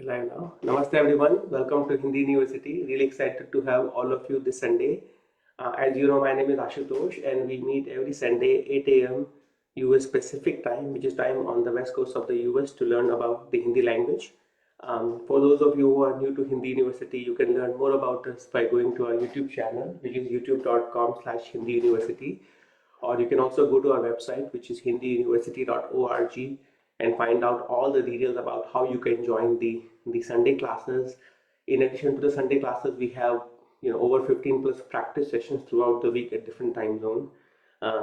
Live now. Namaste everyone. Welcome to Hindi University. Really excited to have all of you this Sunday. As you know, my name is Ashutosh and we meet every Sunday 8 a.m. US Pacific time, which is time on the west coast of the US to learn about the Hindi language. For those of you who are new to Hindi University, you can learn more about us by going to our YouTube channel, which is youtube.com/Hindi University. Or you can also go to our website, which is hindiuniversity.org, and find out all the details about how you can join the Sunday classes. In addition to the Sunday classes, we have over 15 plus practice sessions throughout the week at different time zones.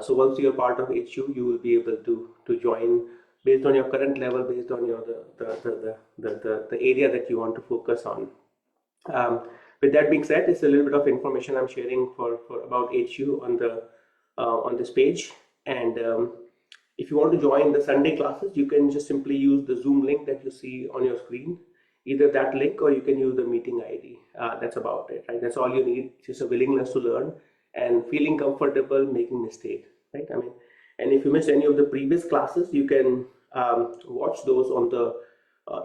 So once you're part of HU, you will be able to join based on your current level, based on your the area that you want to focus on. With that being said, it's a little bit of information I'm sharing for about HU on this page. And if you want to join the Sunday classes, you can just simply use the Zoom link that you see on your screen, either that link or you can use the meeting ID. That's about it, right? That's all you need, just a willingness to learn and feeling comfortable making mistakes, right? And if you missed any of the previous classes, you can watch those on the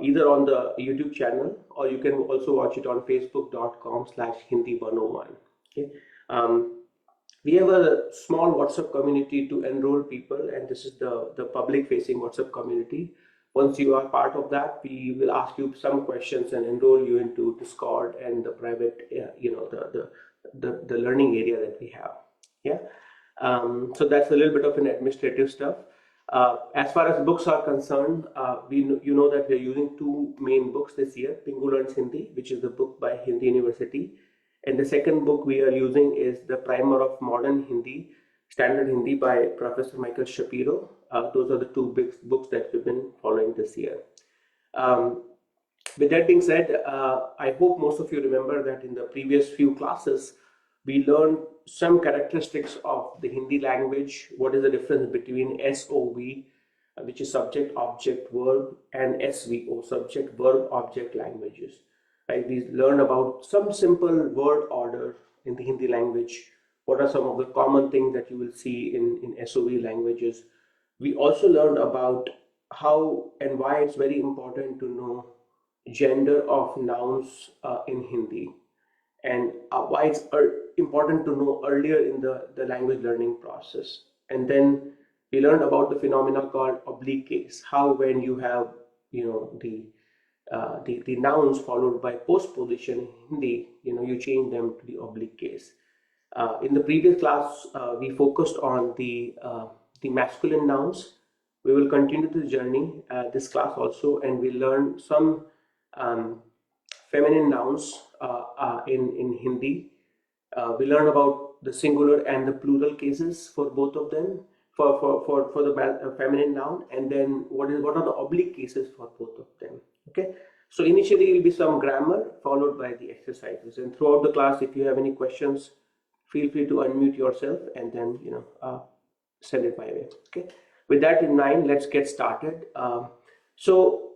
either on the YouTube channel, or you can also watch it on facebook.com/Hindi101. Okay. We have a small WhatsApp community to enroll people, and this is the public facing WhatsApp community. Once you are part of that, we will ask you some questions and enroll you into Discord and the private, the learning area that we have. Yeah. So that's a little bit of an administrative stuff. As far as books are concerned, you know that we're using two main books this year. Pingu Learns Hindi, which is the book by Hindi University. And the second book we are using is the Primer of Modern Hindi, Standard Hindi by Professor Michael Shapiro. Those are the two big books that we've been following this year. With that being said, I hope most of you remember that in the previous few classes, we learned some characteristics of the Hindi language. What is the difference between SOV, which is subject, object, verb, and SVO, subject, verb, object languages. Right? We learn about some simple word order in the Hindi language. What are some of the common things that you will see in SOV languages? We also learned about how and why it's very important to know gender of nouns in Hindi, and why it's important to know earlier in the language learning process. And then we learned about the phenomena called oblique case, how when you have the nouns followed by postposition in Hindi, you change them to the oblique case. In the previous class, we focused on the masculine nouns. We will continue the journey this class also, and we learn some feminine nouns in Hindi. We learn about the singular and the plural cases for both of them, for the feminine noun, and then what are the oblique cases for both of them. Okay, so initially it will be some grammar followed by the exercises, and throughout the class, if you have any questions, feel free to unmute yourself and then send it my way. Okay, with that in mind, let's get started. So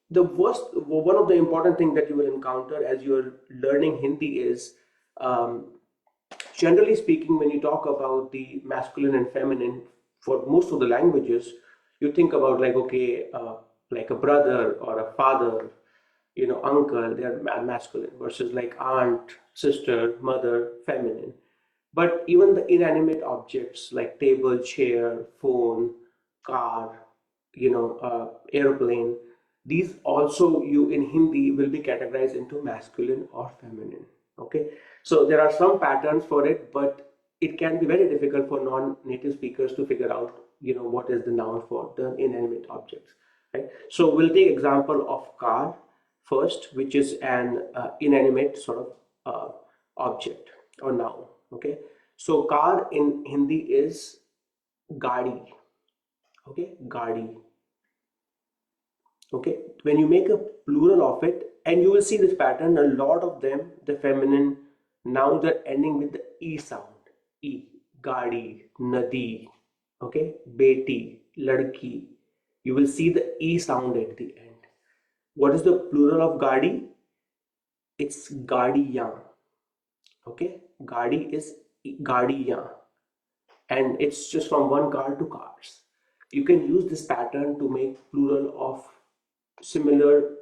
one of the important things that you will encounter as you're learning Hindi is, generally speaking, when you talk about the masculine and feminine for most of the languages, you think about like, okay, like a brother or a father, uncle, they're masculine, versus like aunt, sister, mother, feminine. But even the inanimate objects like table, chair, phone, car, airplane, these also in Hindi will be categorized into masculine or feminine. Okay, so there are some patterns for it, but it can be very difficult for non-native speakers to figure out what is the noun for the inanimate objects. Right? So we'll take example of car first, which is an inanimate sort of object or noun. Okay, so car in Hindi is gaadi. Okay, gaadi. Okay, when you make a plural of it, and you will see this pattern, a lot of them, the feminine nouns are ending with the E sound. E, gaadi, nadi, okay, beti, ladki. You will see the E sound at the end. What is the plural of gaadi? It's gaadiyan. Okay, gaadi is gaadiyan, and it's just from one car to cars. You can use this pattern to make plural of similar,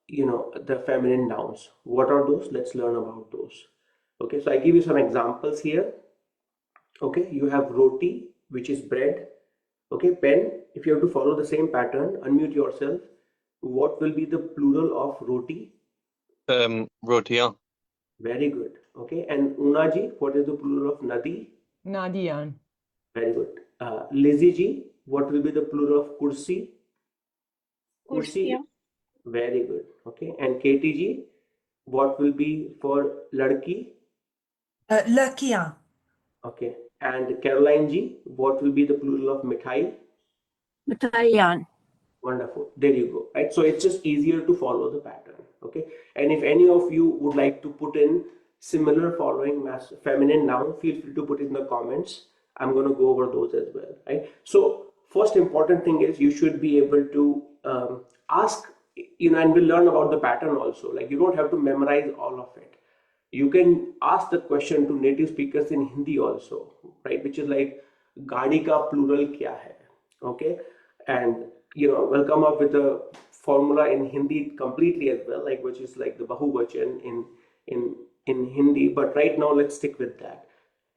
the feminine nouns. What are those? Let's learn about those. Okay, so I give you some examples here. Okay, you have roti, which is bread. Okay, pen, if you have to follow the same pattern, unmute yourself. What will be the plural of roti? Rotia. Very good. Okay, and Unaji, what is the plural of nadi? Nadiyan. Very good. Lizzie ji, what will be the plural of kursi? Kursi. Very good. Okay, and Katie ji, what will be for ladki? Lakiyan. Okay, and Caroline ji, what will be the plural of mithai? Mitayan. Wonderful. There you go. Right. So it's just easier to follow the pattern. Okay. And if any of you would like to put in similar following feminine noun, feel free to put it in the comments. I'm going to go over those as well. Right. So first important thing is you should be able to ask, and we'll learn about the pattern also. Like you don't have to memorize all of it. You can ask the question to native speakers in Hindi also, right? Which is like, gaadi ka plural kya hai? Okay. And we'll come up with a formula in Hindi completely as well, like which is like the bahuvachan in Hindi. But right now, let's stick with that.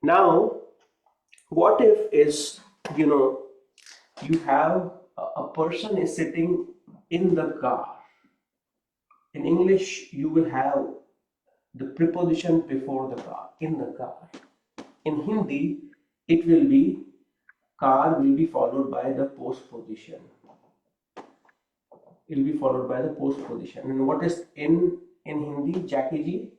Now, what if is you have a person is sitting in the car. In English, you will have the preposition before the car, in the car. In Hindi, it will be car will be followed by the postposition. It will be followed by the postposition. And what is in Hindi, Jackie ji?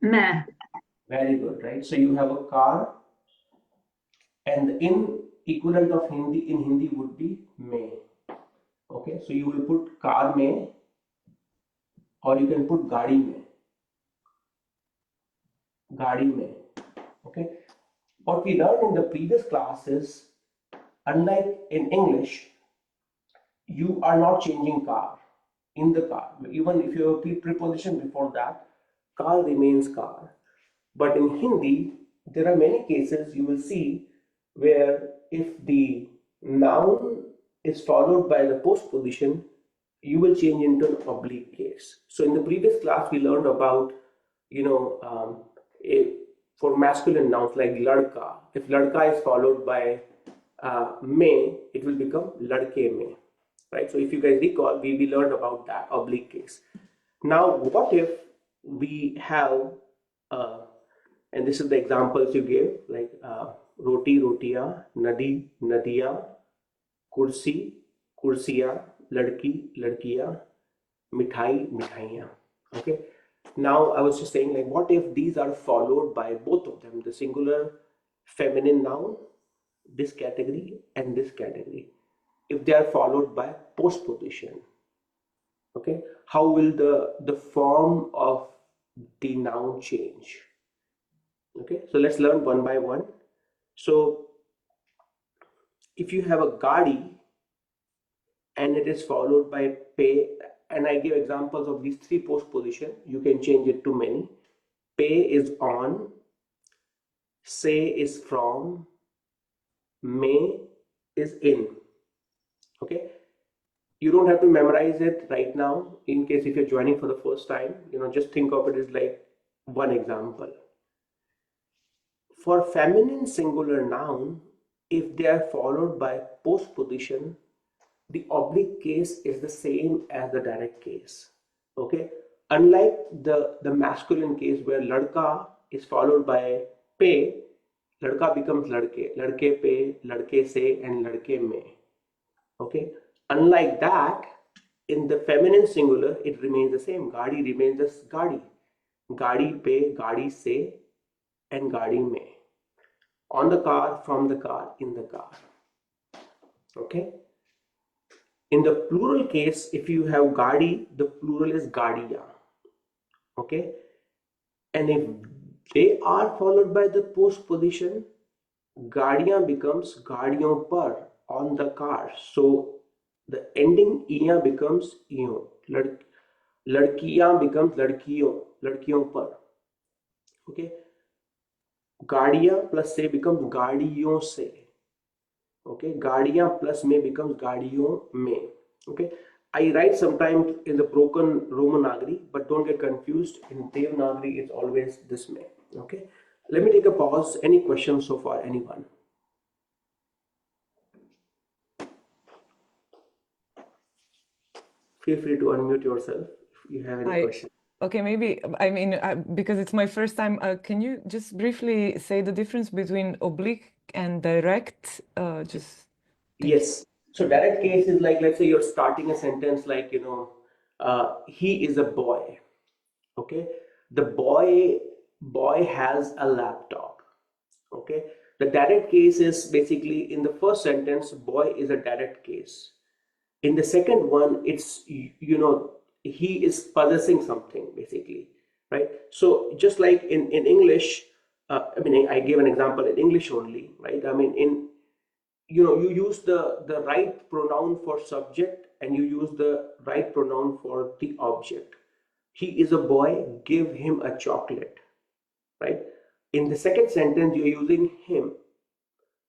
Main. Very good, right? So you have a car, and the in equivalent of Hindi in Hindi would be mein. Okay, so you will put car mein, or you can put gaadi mein. Gaadi mein. Okay. What we learned in the previous class is, unlike in English, you are not changing car in the car. Even if you have a preposition before that, car remains car. But in Hindi, there are many cases you will see where if the noun is followed by the postposition, you will change into an oblique case. So in the previous class, we learned about, for masculine nouns like ladka, if ladka is followed by mein, it will become ladke mein, right? So if you guys recall, we learned about that oblique case. Now, what if we have, and this is the examples you gave, like roti, rotiya, nadi, nadiya, kursi, kursiya, ladki, ladkiya, mithai, mithaiya. Okay. Now I was just saying, like, what if these are followed by both of them, the singular feminine noun, this category and this category, if they are followed by postposition? Okay, how will the form of the noun change? Okay, so let's learn one by one. So if you have a gaadi and it is followed by pay, and I give examples of these three postposition, you can change it to many. Pay is on, say is from, may is in. Okay, you don't have to memorize it right now. In case if you're joining for the first time, just think of it as like one example. For feminine singular noun, if they are followed by postposition, the oblique case is the same as the direct case. Okay, unlike the masculine case where ladka is followed by pe, ladka becomes ladke, ladke pe, ladke se, and ladke mein. Okay, unlike that, in the feminine singular, it remains the same. Gaadi remains as gaadi, gaadi pe, gaadi se, and gaadi mein. On the car, from the car, in the car. Okay. In the plural case, if you have gaadi, the plural is gaadiya. Okay. And if they are followed by the postposition, gaadiyan becomes gaadiyon par, on the car. So the ending iya becomes iyo. Ladkiyan becomes ladkiyon, ladkiyon par. Okay. Gaadiya plus se becomes gaadiyon se. Okay, गाड़ियां plus में becomes गाड़ियों में. Okay, I write sometimes in the broken Romanagri, but don't get confused. In Devanagari, it's always this way. Okay, let me take a pause. Any questions so far? Anyone? Feel free to unmute yourself if you have any questions. Okay, maybe, I mean, because it's my first time, can you just briefly say the difference between oblique and direct? Yes. So direct case is like, let's say you're starting a sentence like, he is a boy. Okay. The boy has a laptop. Okay. The direct case is basically in the first sentence, boy is a direct case. In the second one, it's, he is possessing something basically, right? So just like in English, I gave an example in English only, right? I mean, you use the right pronoun for subject and you use the right pronoun for the object. He is a boy, give him a chocolate, right? In the second sentence, you're using him.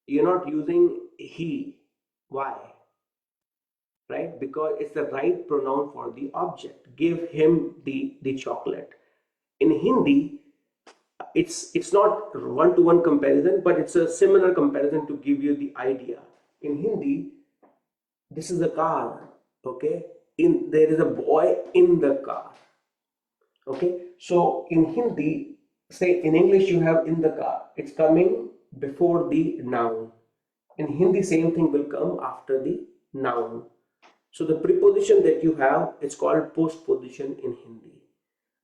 You're not using he. Why? Right? Because it's the right pronoun for the object. Give him the chocolate. In Hindi, it's not one-to-one comparison, but it's a similar comparison to give you the idea. In Hindi, this is a car, okay? There is a boy in the car, okay? So in Hindi, say in English you have in the car. It's coming before the noun. In Hindi, same thing will come after the noun. So the preposition that you have, it's called postposition in Hindi.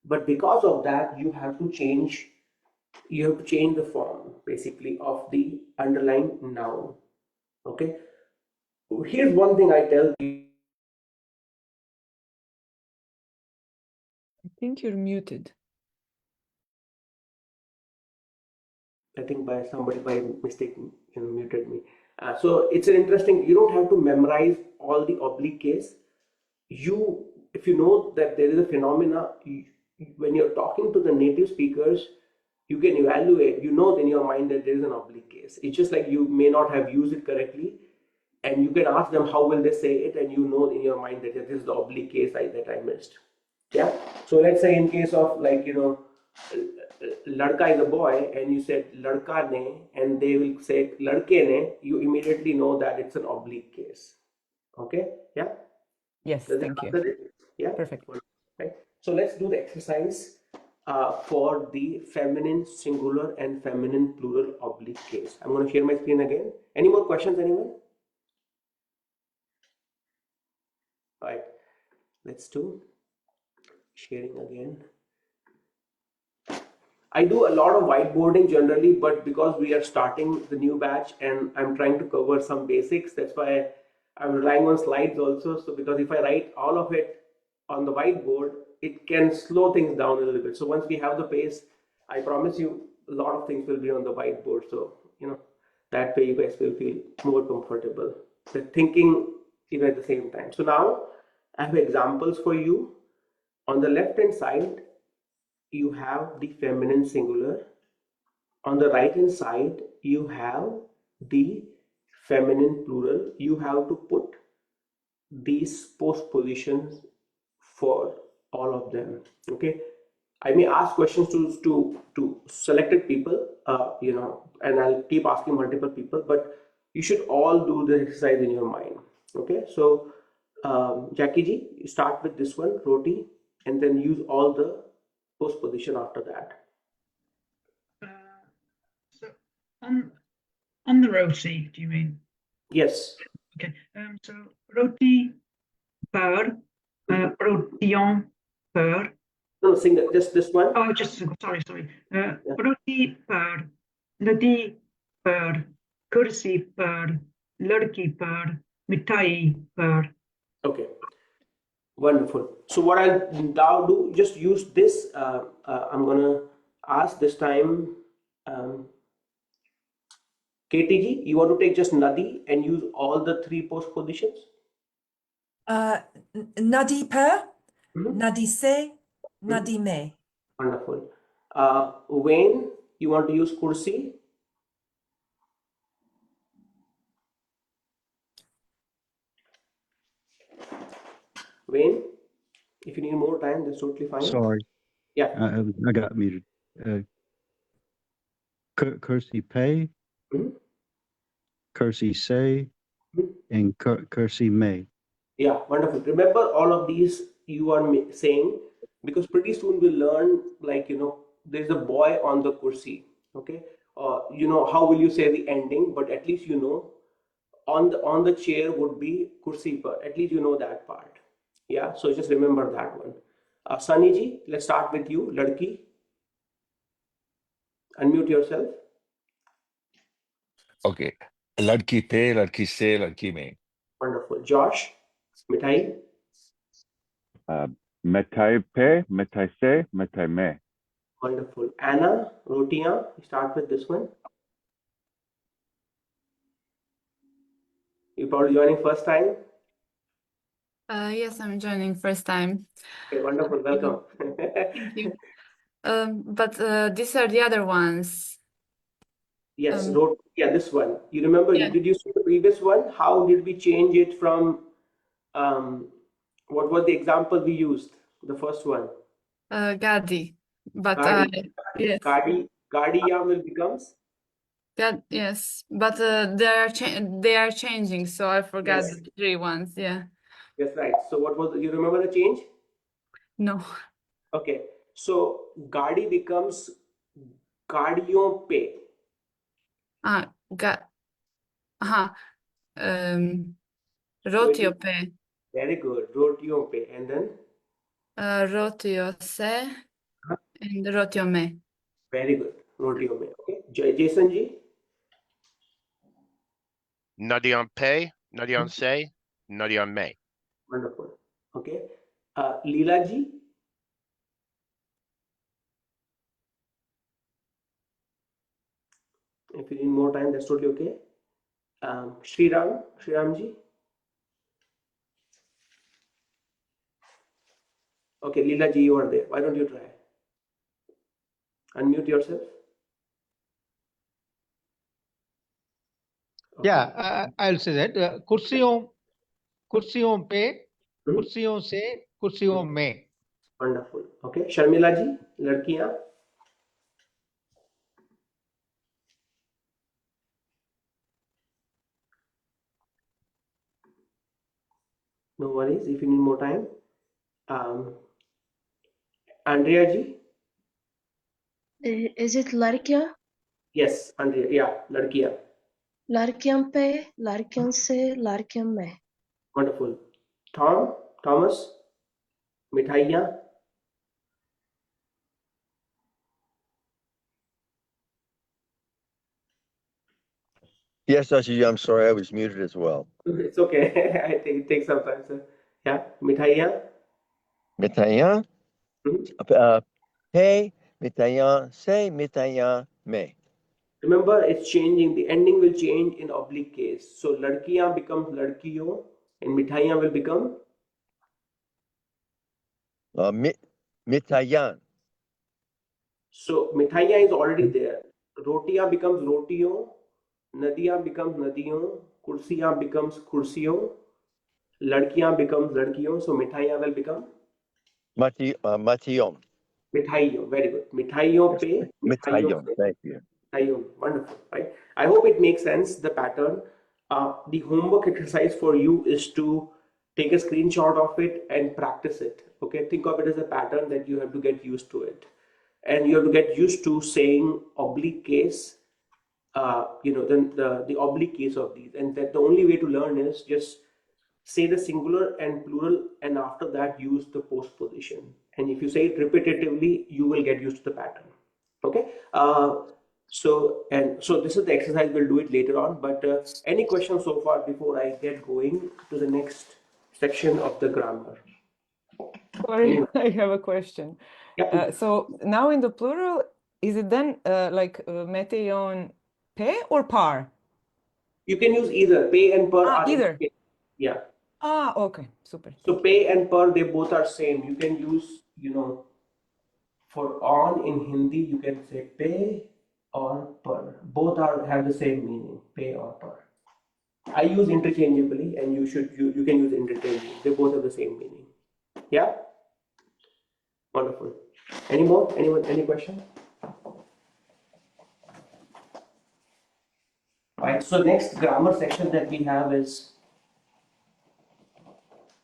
But because of that, you have to change the form basically of the underlying noun. Okay. Here's one thing I tell you. I think you're muted. I think by somebody by mistake muted me. So it's an interesting. You don't have to memorize all the oblique case. If you know that there is a phenomena, when you're talking to the native speakers, you can evaluate. You know in your mind that there is an oblique case. It's just like you may not have used it correctly, and you can ask them how will they say it, and you know in your mind that this is the oblique case that I missed. Yeah. So let's say in case of like ladka is a boy and you said ladka ne and they will say ladke ne, you immediately know that it's an oblique case. Okay. Yeah. Yes, thank you. Yeah. Perfect. Right. So let's do the exercise for the feminine singular and feminine plural oblique case. I'm going to share my screen again. Any more questions, anyone? All right. Let's do sharing again. I do a lot of whiteboarding generally, but because we are starting the new batch and I'm trying to cover some basics, that's why I'm relying on slides also. So because if I write all of it on the whiteboard, it can slow things down a little bit. So once we have the pace, I promise you a lot of things will be on the whiteboard. So, that way you guys will feel more comfortable. So thinking even at the same time. So now I have examples for you. On the left hand side, you have the feminine singular. On the right hand side, you have the feminine plural. You have to put these post positions for all of them. Okay. I may ask questions to selected people, and I'll keep asking multiple people, but you should all do the exercise in your mind. Okay. So, Jackie ji, you start with this one, roti, and then use all the post position after that. So on the roti, do you mean? Yes. Okay. So roti per, rotillon per. No, single, just this one. Oh, just sorry. Roti per, nadi per, kursi per, ladki per, mithai per. Okay. Wonderful. So what I'll now do, just use this. I'm gonna ask this time, KTG, you want to take just Nadi and use all the three post positions? Nadi per, nadi se, nadi me. Wonderful. Wayne, you want to use Kursi? Wayne, if you need more time, that's totally fine. Sorry, Yeah. I got muted. Kursi pay, Mhm. Kursi say, Mhm. and Kursi may. Yeah, wonderful. Remember all of these you are saying, because pretty soon we'll learn, like, there's a boy on the kursi. Okay. How will you say the ending? But at least on the chair would be kursi par. At least you know that part. Yeah. So just remember that one. Sunny ji, let's start with you. Ladki, unmute yourself. Okay. लड़की पे, लड़की से, लड़की में. Wonderful. Josh, mithai. मिठाई पे, मिठाई से, मिठाई में. Wonderful. Anna, rotiyan. Start with this one. You probably joining first time. Yes, I'm joining first time. Okay, wonderful. Welcome. Thank you. But these are the other ones. Yes, Um, yeah, this one. You remember, Yeah. did you see the previous one? How did we change it from, what was the example we used? The first one. Gadi. But Gadi, yes, Gadiya will becomes? yes. But they are changing, so I forgot Yes. the three ones. Yeah. That's right. So what was, you remember the change? No. Okay. So Gadi becomes Gadiyon pe. Ga. Aha. So Rotio pe. very good. Rotiyon pe. And then? Rotio se. And rotio me. Very good. Rotiyon me. Okay. Jason ji? Nadion pay, Nadion say, Nadion may. Wonderful. Okay. Leela ji? If you need more time, that's totally okay. Shriram ji? Okay, Leela ji, you are there. Why don't you try? Unmute yourself. Okay. Yeah, I'll say that. कुर्सियों पे, कुर्सियों से, कुर्सियों में. Wonderful. Okay, Sharmila ji, ladkiyan. No worries if you need more time. Andrea ji? Is it लड़कियां? Yes, Andrea. Yeah, ladkiyan. लड़कियों पे, लड़कियों से, लड़कियों में. Wonderful. Thomas, mithaiyan. Yes, Ashutosh, I'm sorry, I was muted as well. It's okay. I think it takes some time, sir. Yeah, mithaiyan. Mitayan, Mhm. hey, mitayan, say, mitayan, me. Remember, it's changing. The ending will change in oblique case. So ladkiyan becomes ladkiyon, and mithaiyan will become. Mitayan. So mithaiyan is already there. Rotiyan becomes rotiyon, nadiyan becomes nadiyon, kursiyan becomes kursiyon, ladkiyan becomes ladkiyon. So mithaiyan will become Mation. mithaiyon. Very good. Mithaiyon pe, mithaiyon Mitayon, se. thank you. Mithaiyon. Wonderful, right? I hope it makes sense, the pattern. The homework exercise for you is to take a screenshot of it and practice it. Okay, think of it as a pattern that you have to get used to it, and you have to get used to saying oblique case. Then the oblique case of these, and that the only way to learn is just say the singular and plural, and after that use the postposition. And if you say it repetitively, you will get used to the pattern. Okay. So this is the exercise. We'll do it later on. But any questions so far before I get going to the next section of the grammar? Sorry, I have a question. Yeah. So now in the plural, is it then like meteon pe or par? You can use either. Pay and per are Either. yeah. Okay, super. So pay and per, they both are same. You can use, for on in Hindi, you can say pay or per. Both have the same meaning, pay or per. I use interchangeably, and you can use interchangeably. They both have the same meaning. Yeah? Wonderful. Any more? Anyone? Any question? Right. So next grammar section that we have is.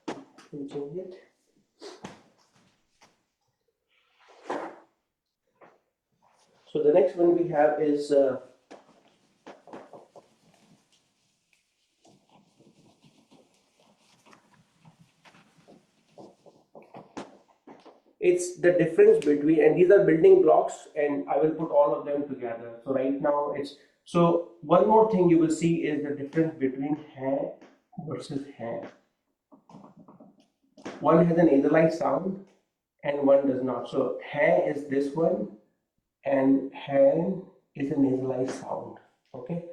Can you change it? So the next one we have is it's the difference between, and these are building blocks, and I will put all of them together. So right now it's, so one more thing you will see is the difference between hai versus hai. One has a nasalized sound and one does not. So hai is this one and hai is a nasalized sound. Okay.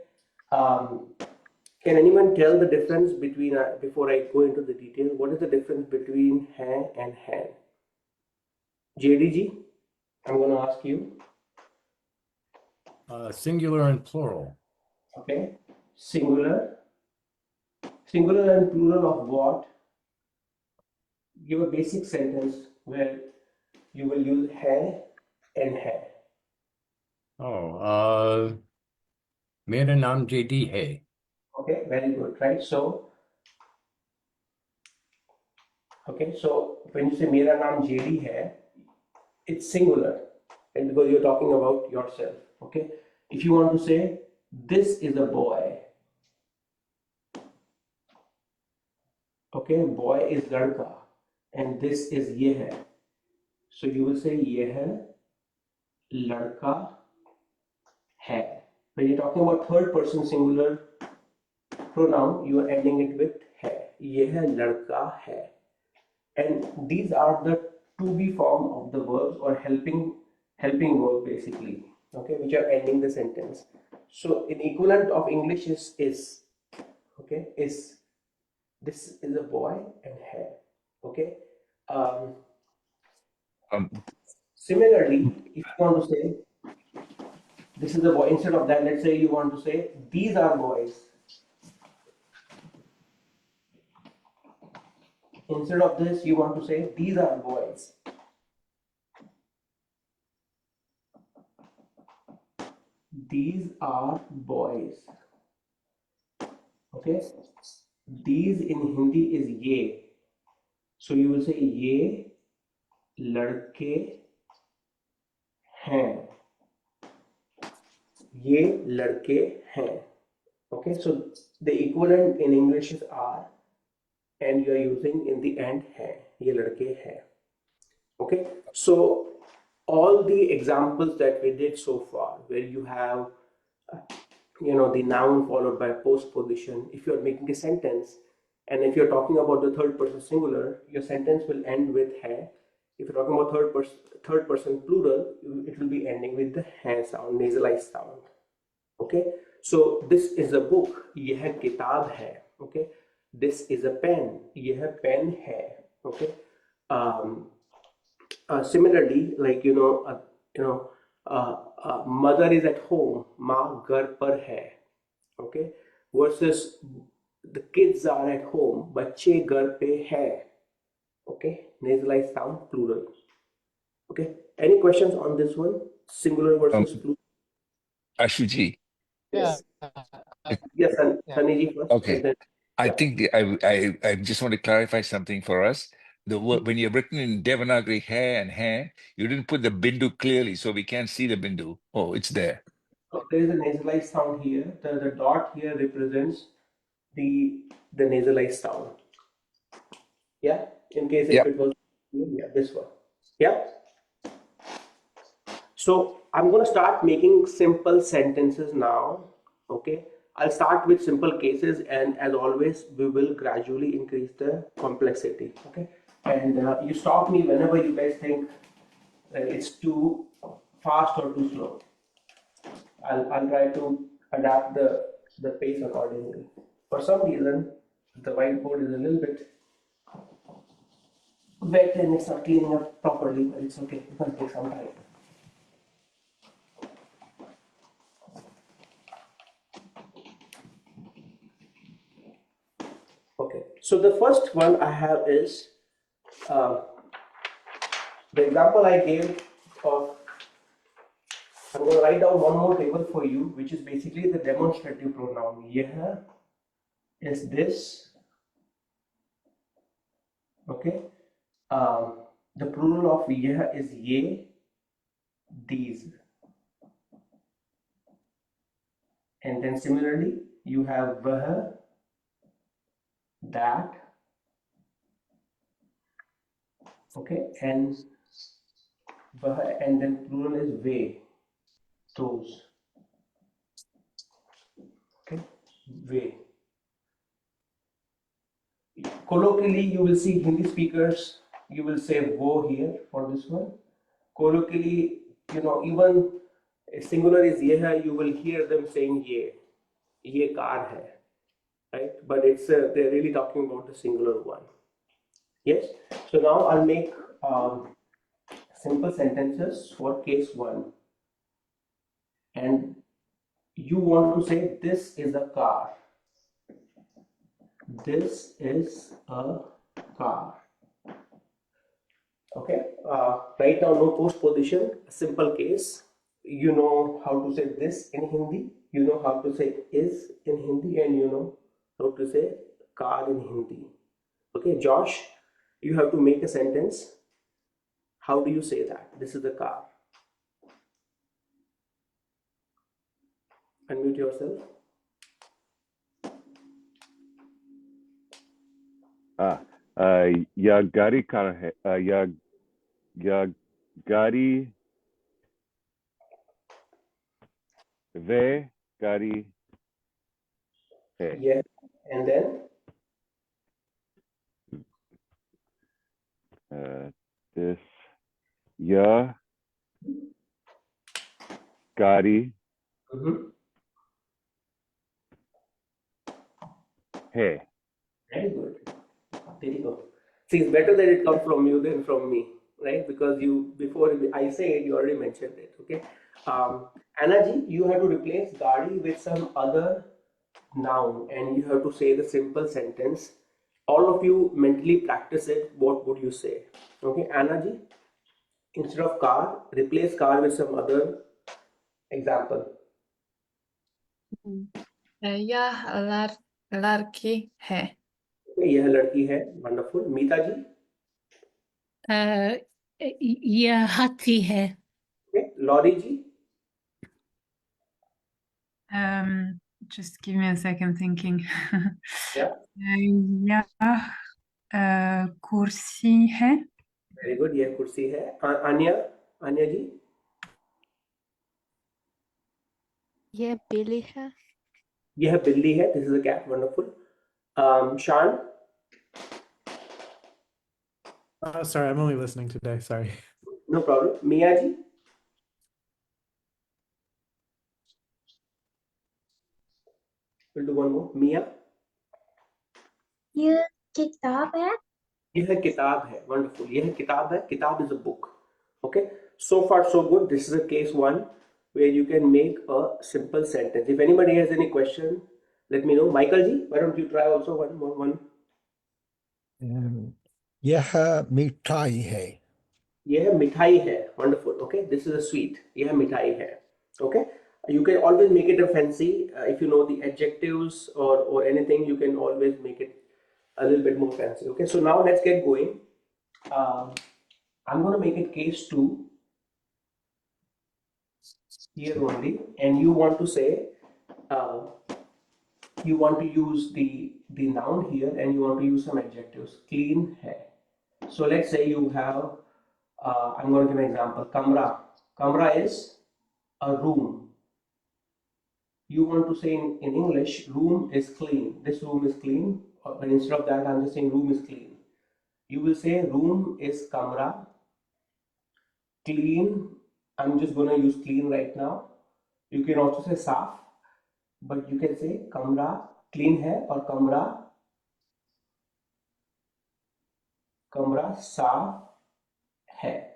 Can anyone tell the difference between, before I go into the detail, what is the difference between hai and han? JDG, I'm going to ask you. Singular and plural. Okay. Singular. Singular and plural of what? Give a basic sentence where you will use hai and hai. मेरा नाम JD है. Okay, very good, right? So, okay, so when you say मेरा नाम JD है, it's singular, and because you're talking about yourself. Okay, if you want to say this is a boy, okay, boy is लड़का, and this is ये है, so you will say यह लड़का है. When you're talking about third person singular pronoun, you are ending it with है. यह लड़का है. And these are the to be form of the verbs or helping verb basically, okay, which are ending the sentence. So an equivalent of English is okay, is this is a boy and hai. Okay. Similarly, if you want to say this is a boy, instead of that, let's say you want to say these are boys. Instead of this, you want to say these are boys. These are boys. Okay. These in Hindi is ye. So you will say ye ladke hain. Ye ladke hain. Okay. So the equivalent in English is are, and you are using in the end hai. Ye ladke hain. Okay. So all the examples that we did so far, where you have the noun followed by postposition, if you're making a sentence, and if you're talking about the third person singular, your sentence will end with hai. If you're talking about third person plural, it will be ending with the hai sound, nasalized sound. Okay, so this is a book, yeh kitab hai. Okay, this is a pen, yeh pen hai. Okay. Similarly, like mother is at home, माँ घर पर है. Okay, versus the kids are at home, बच्चे घर पे है. Okay, nasalized sound, plural. Okay, any questions on this one? Singular versus plural. Ashuji. Yes. Yeah. Yes, Sunny first. Okay. And then, I yeah. think I just want to clarify something for us. The word when you're written in Devanagari hair and hair, you didn't put the bindu clearly, so we can't see the bindu. Oh, it's there. So there is a nasalized sound here. The dot here represents the nasalized sound. Yeah. In case if it was this one. Yeah. So I'm going to start making simple sentences now. Okay. I'll start with simple cases, and as always, we will gradually increase the complexity. Okay. And you stop me whenever you guys think that it's too fast or too slow. I'll try to adapt the pace accordingly. For some reason, the whiteboard is a little bit wet and it's not cleaning up properly, but it's okay. It's going to take some time. Okay, so the first one I have is The example I gave of, I'm going to write down one more table for you, which is basically the demonstrative pronoun. Yeh is this, okay? The plural of yeh is ye, these. And then similarly, you have vah, that, okay? And vah, and then plural is ve, those, okay? Ve. Colloquially, you will see Hindi speakers, you will say wo here for this one. Colloquially, even singular is yeh, you will hear them saying ye car hai, right? But it's they're really talking about the singular one. Yes. So now I'll make simple sentences for case one, and you want to say this is a car. This is a car. Okay. Right now, no postposition. Simple case. You know how to say this in Hindi. You know how to say is in Hindi, and you know how to say car in Hindi. Okay, Josh, you have to make a sentence. How do you say that? This is the car. Unmute yourself. या गाड़ी car है या गाड़ी वे गाड़ी है Yeah, and then this या गाड़ी है. very good. There you go. See, it's better that it comes from you than from me, right? Because you, before I say it, you already mentioned it. Okay. Anna ji, you have to replace gadi with some other noun, and you have to say the simple sentence. All of you mentally practice it. What would you say? Okay, Anna ji, instead of car, replace car with some other example. यह लड़की है. यह लड़की है. Wonderful. मीता जी. यह हाथी है. Okay. Lori ji. Just give me a second thinking. Yeah. यह कुर्सी है. Very good. यह कुर्सी है. Anya ji. यह बिल्ली है. यह बिल्ली है. This is a cat. Wonderful. Shan. Sorry, I'm only listening today. Sorry. No problem. Mia ji. We'll do one more. Mia. यह किताब है. यह किताब है. Wonderful. यह किताब है. Kitab is a book. Okay. So far so good. This is a case one where you can make a simple sentence. If anybody has any question, let me know. Michael ji, why don't you try also one? यह मिठाई है. यह मिठाई है. Wonderful. Okay. This is a sweet. यह मिठाई है. Okay. You can always make it a fancy. If you know the adjectives or anything, you can always make it a little bit more fancy. Okay. So now let's get going. I'm going to make it case two here only, and you want to say you want to use the noun here, and you want to use some adjectives. Clean hai. So let's say you have I'm going to give an example. Kamra is a room. You want to say in English, room is clean. This room is clean. But instead of that, I'm just saying room is clean. You will say room is kamra. Clean. I'm just going to use clean right now. You can also say saaf, but you can say kamra clean hai or kamra saaf hai.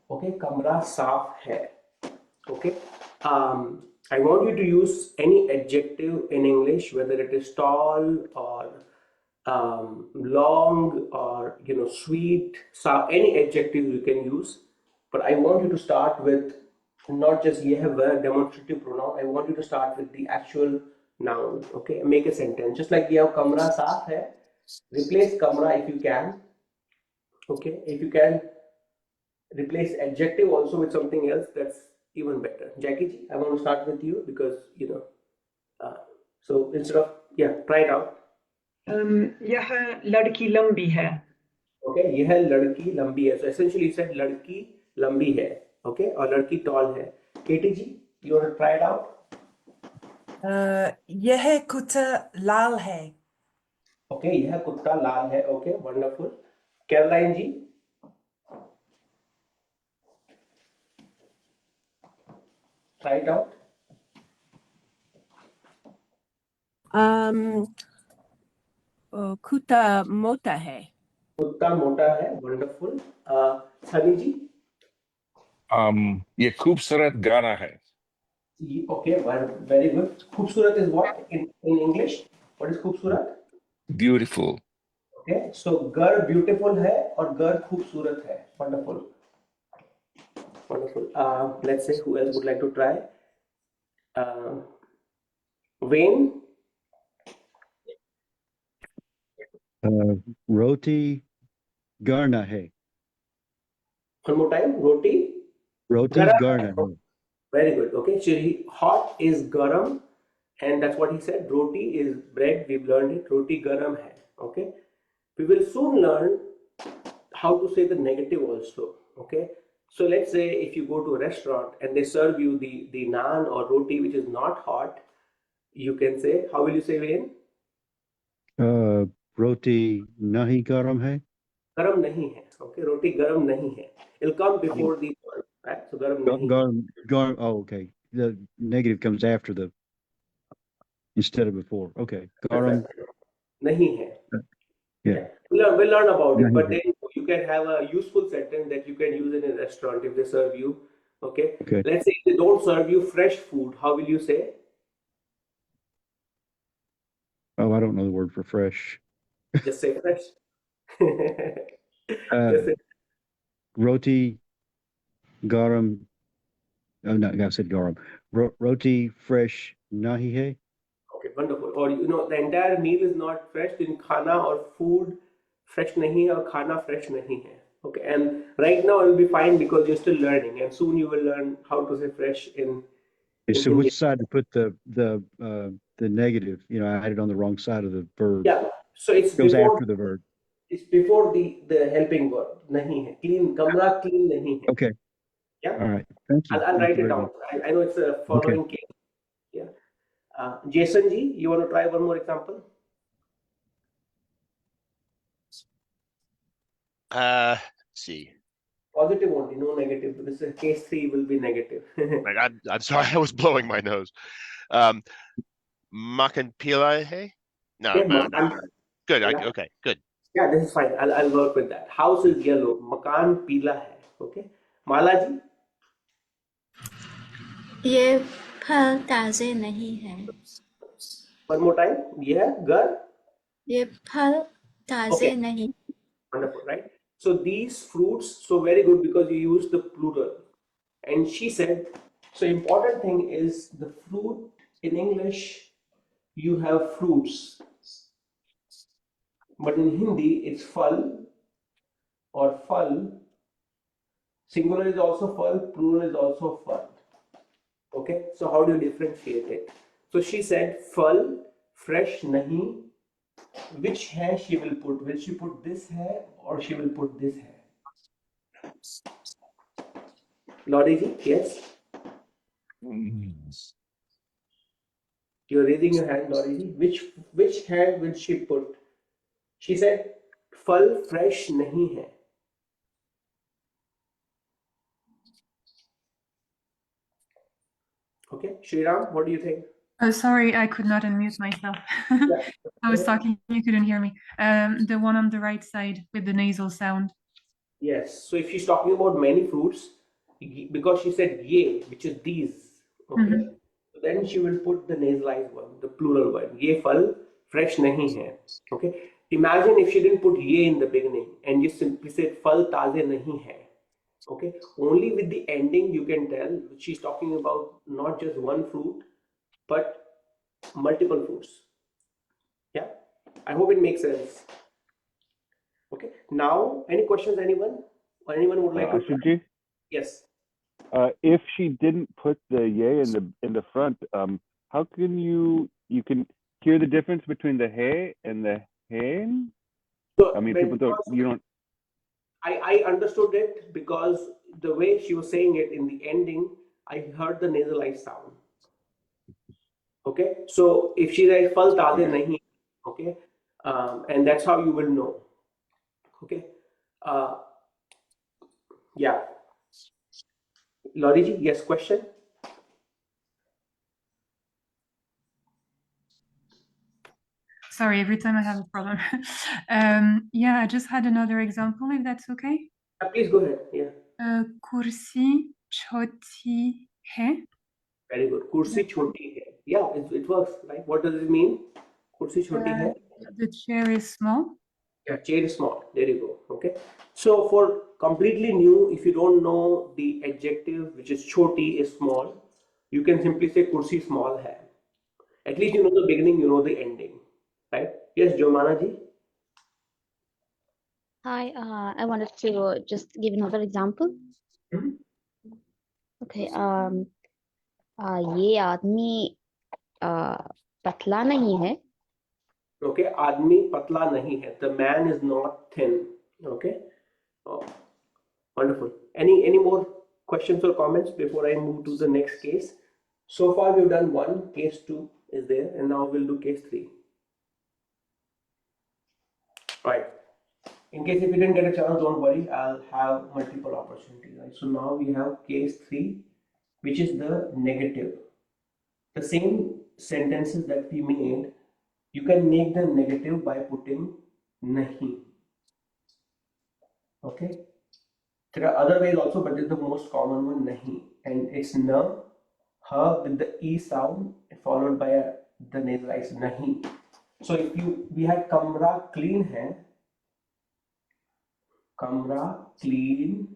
Okay, kamra saaf hai. Okay. I want you to use any adjective in English, whether it is tall or long or sweet, any adjective you can use. But I want you to start with not just यह वह demonstrative pronoun. I want you to start with the actual noun. Okay, make a sentence. Just like यह कमरा साफ है, replace कमरा if you can. Okay, if you can replace adjective also with something else, that's even better. Jackie ji, I want to start with you because so instead of try it out. यह लड़की लंबी है. Okay, यह लड़की लंबी है. So essentially you said लड़की लंबी है. Okay, और लड़की tall है. Katie ji, you want to try it out? यह कुत्ता लाल है. Okay, यह कुत्ता लाल है. Okay, wonderful. Caroline ji, try it out. कुत्ता मोटा है. कुत्ता मोटा है. Wonderful. Sunny ji. ये खूबसूरत गाना है. Okay, very good. खूबसूरत is what in English? What is खूबसूरत? Beautiful. Okay, so घर beautiful है और घर खूबसूरत है. Wonderful. Wonderful. Let's say who else would like to try? Wayne. Roti garna hai. One more time. Roti. Roti garna hai. Very good. Okay, so hot is garam, and that's what he said. Roti is bread. We've learned it. Roti garam hai. Okay, we will soon learn how to say the negative also. Okay, so let's say if you go to a restaurant and they serve you the naan or roti which is not hot, you can say, how will you say, Wayne? Roti nahi garam hai. Garam nahi hai. Okay, roti garam nahi hai. It'll come before the verb, right? So garam nahi. Garam. Oh, okay. The negative comes after the instead of before. Okay. Garam nahi hai. Yeah. We'll learn about it, Nahi but hai. then you can have a useful sentence that you can use in a restaurant if they serve you. Okay. Okay. Let's say if they don't serve you fresh food, how will you say? Oh, I don't know the word for fresh. Just say fresh. Just say, Roti garam. Oh, no, I said garam. Roti fresh nahi hai. okay, wonderful. Or the entire meal is not fresh. In khana or food fresh nahi hai or khana fresh nahi hai. Okay, and right now it will be fine because you're still learning, and soon you will learn how to say fresh in. So which side to put the negative? I had it on the wrong side of the verb. Yeah. So it's Goes before after the verb. It's before the helping verb. Nahi hai. Clean. Kamra clean nahi hai. Okay. Yeah. All right. Thank you. I'll Thank write you it very down. much. I know it's a following case. Yeah. Jason ji, you want to try one more example? Let's see. Positive only, no negative. This is case 3 will be negative. My God, I'm sorry, I was blowing my nose. Makan pila hey? No, Yeah, no. Good. Yeah. Okay, good. Yeah, this is fine. I'll work with that. House is yellow. Makan pila hai. Okay. Mala ji. ये फल ताजे नहीं हैं. One more time. Yeah, gar. ये फल ताजे Okay. नहीं. Wonderful, right? So these fruits, so very good because you use the plural. And she said, so important thing is the fruit in English, you have fruits. But in Hindi, it's phal or phal. Singular is also phal, plural is also phal. Okay, so how do you differentiate it? So she said, phal, fresh nahi. Which hai she will put? Will she put this hai or she will put this hai? Lodi ji, yes? You're raising your hand, Lodi ji. Which hai will she put? She said, phal fresh nahi hai. Okay, Shriram, what do you think? Oh, sorry, I could not unmute myself. I was talking, you couldn't hear me. The one on the right side with the nasal sound. Yes, so if she's talking about many fruits, because she said ye, which is these, okay, so then she will put the nasalized one, the plural one. Ye phal fresh nahi hai. Okay, Imagine if she didn't put ye in the beginning and just simply said फल ताजे नहीं है. Okay, only with the ending you can tell she's talking about not just one fruit but multiple fruits. Yeah, I hope it makes sense. Okay, now any questions, anyone? Or anyone would like to? Ashutji, Yes. if she didn't put the yay in the front, how can you can hear the difference between the hey and the hen? So I mean, when people don't. You don't. I understood it because the way she was saying it in the ending, I heard the nasalized sound. Okay, so if she writes fal taze nahi, okay, and that's how you will know. Okay, yeah. Loriji, yes, question? Sorry, every time I have a problem. Yeah, I just had another example, if that's okay. Please go ahead. Yeah. Kursi choti hai. Very good. Kursi choti hai. Yeah, it works, right? What does it mean? Kursi choti hai. The chair is small. Yeah, chair is small. There you go. Okay. So for completely new, if you don't know the adjective, which is choti is small, you can simply say kursi small hai. At least you know the beginning, you know the ending, right? Yes, Jomana ji. Hi, I wanted to just give another example. Okay. ये आदमी पतला नहीं है. Okay, आदमी पतला नहीं है. The man is not thin. Okay. Oh, wonderful. Any more questions or comments before I move to the next case? So far we've done one, case 2 is there, and now we'll do case 3. Right. In case if you didn't get a chance, don't worry, I'll have multiple opportunities. Right? So now we have case 3, which is the negative. The same sentences that we made, you can make them negative by putting nahi. Okay. There are other ways also, but this is the most common one, nahi. And it's na, ha with the e sound followed by the nasalized nahi. So if we had kamra clean hai, kamra clean,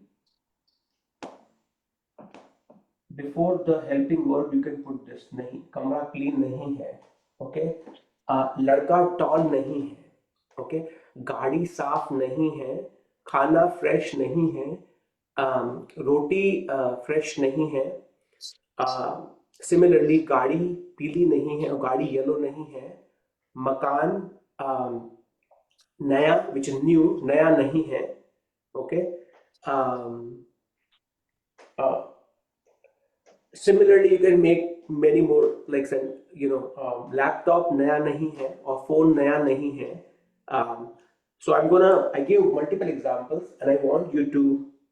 before the helping word you can put this nahi. Kamra clean nahi hai. Okay. लड़का tall नहीं है. Okay. गाड़ी साफ नहीं है. खाना fresh नहीं है. रोटी fresh नहीं है. Similarly, गाड़ी पीली नहीं है और गाड़ी yellow नहीं है. मकान नया, which is new, नया नहीं है. Okay. Similarly, you can make many more, like laptop नया नहीं है और phone नया नहीं है. So I give multiple examples and I want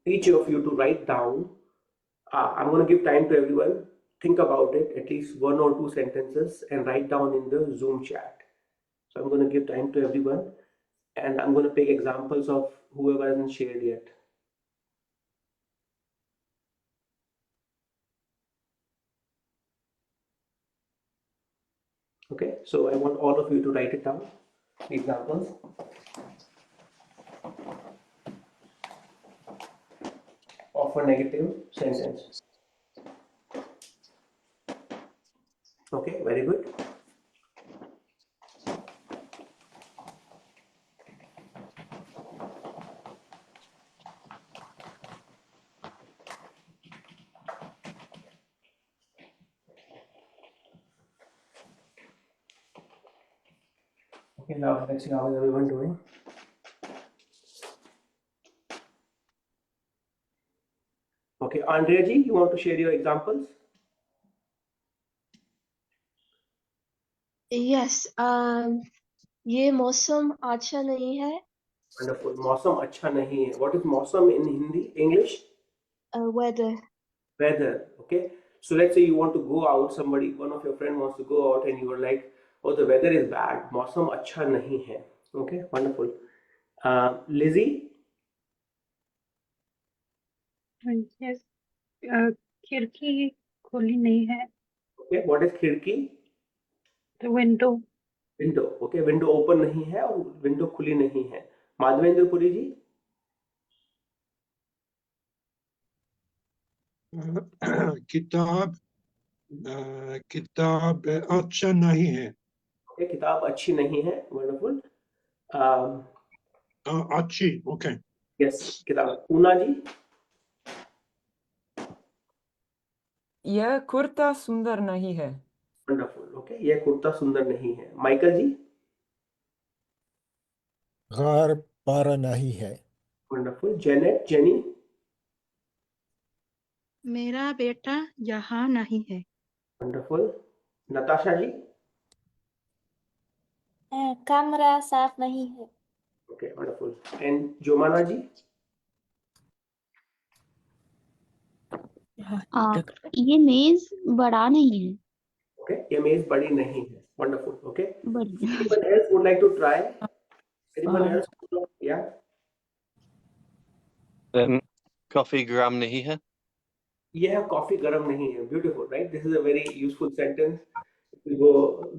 each of you to write down. I'm going to give time to everyone. Think about it, at least 1 or 2 sentences, and write down in the Zoom chat. So I'm going to give time to everyone, and I'm going to pick examples of whoever hasn't shared yet. Okay, so I want all of you to write it down, the examples. Of a negative sentence. Okay, very good. Okay, now let's see how is everyone doing. Okay, Andrea ji, you want to share your examples? Yes. ये मौसम अच्छा नहीं है. Wonderful. मौसम अच्छा नहीं है. What is मौसम in Hindi? English? Weather. Weather. Okay. So let's say you want to go out. One of your friends wants to go out, and you are like, "Oh, the weather is bad. मौसम अच्छा नहीं है." Okay. Wonderful. Lizzie? Yes. खिड़की खुली नहीं है. Okay. What is खिड़की? The window. Window, okay, window open नहीं है और विंडो खुली नहीं है। माधवेंद्र पुरी जी, किताब किताब अच्छा नहीं है। ओके, किताब अच्छी नहीं है, वंडरफुल। अच्छी, ओके। यस, किताब। पूना जी, यह कुर्ता सुंदर नहीं है। वंडरफुल, ओके, यह कुर्ता सुंदर नहीं है। माइकल जी, घर बड़ा नहीं है। वंडरफुल। जेनेट, जेनी, मेरा बेटा यहाँ नहीं है। वंडरफुल। नताशा जी, कमरा साफ नहीं है। Okay, wonderful. एंड जोमाना जी, ये मेज बड़ा नहीं है। ओके, ये मेज बड़ी नहीं है, वंडरफुल, ओके। बड़ी Anyone else would like to try? Anyone else? Yeah. Coffee गरम नहीं है। यह कॉफी गर्म नहीं है, beautiful, right? This is a very useful sentence. You go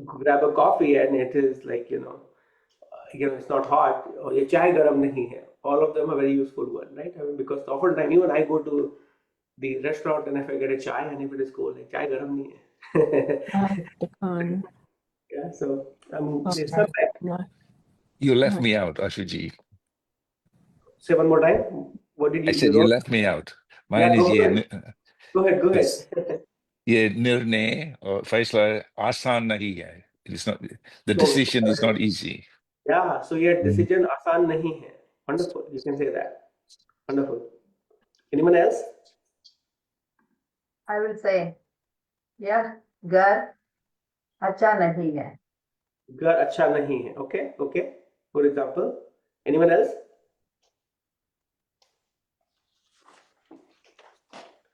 grab a coffee and it is like, it's not hot, or ये चाय गर्म नहीं है. All of them are very useful one, right? I mean, because oftentimes even I go to the restaurant and if I get a chai and if it is cold, like चाय गर्म नहीं है. Yeah, so there's sometimes. You left me out, Ashuji. Say one more time. What did I you said you wrote? left me out. Yeah, Mine is go ये ahead. Go ahead. Go this ahead. ये निर्णय और फैसला आसान नहीं है. It's not the So, decision is not easy. yeah, so your decision आसान नहीं है. Wonderful. You can say that. Wonderful. Anyone else? I will say, यह घर अच्छा नहीं है। घर अच्छा नहीं है. Okay. Okay. Good example. Anyone else?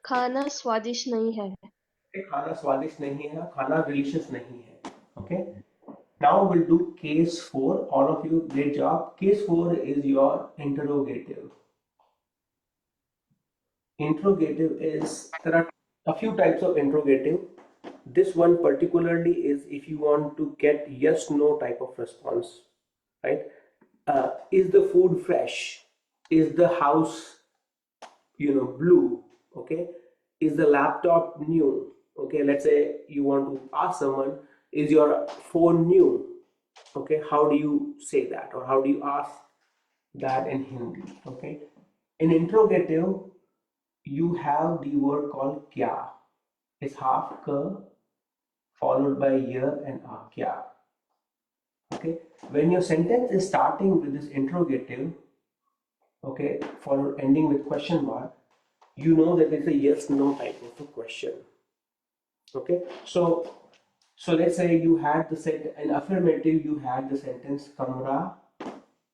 खाना स्वादिष्ट नहीं है। खाना स्वादिष्ट नहीं है. खाना delicious नहीं है. Okay. Now we'll do case 4. All of you, great job. Case 4 is your interrogative. Interrogative is, there are a few types of interrogative. This one particularly is if you want to get yes no type of response, right? Is the food fresh? Is the house blue? Okay. Is the laptop new? Okay, let's say you want to ask someone, is your phone new? Okay, how do you say that, or how do you ask that in Hindi? Okay, in interrogative you have the word called kya. It's half ka followed by year and kya. Okay, when your sentence is starting with this interrogative, okay, followed ending with question mark, you know that it's a yes no type of a question. Okay, so let's say you had in affirmative you had the sentence kamra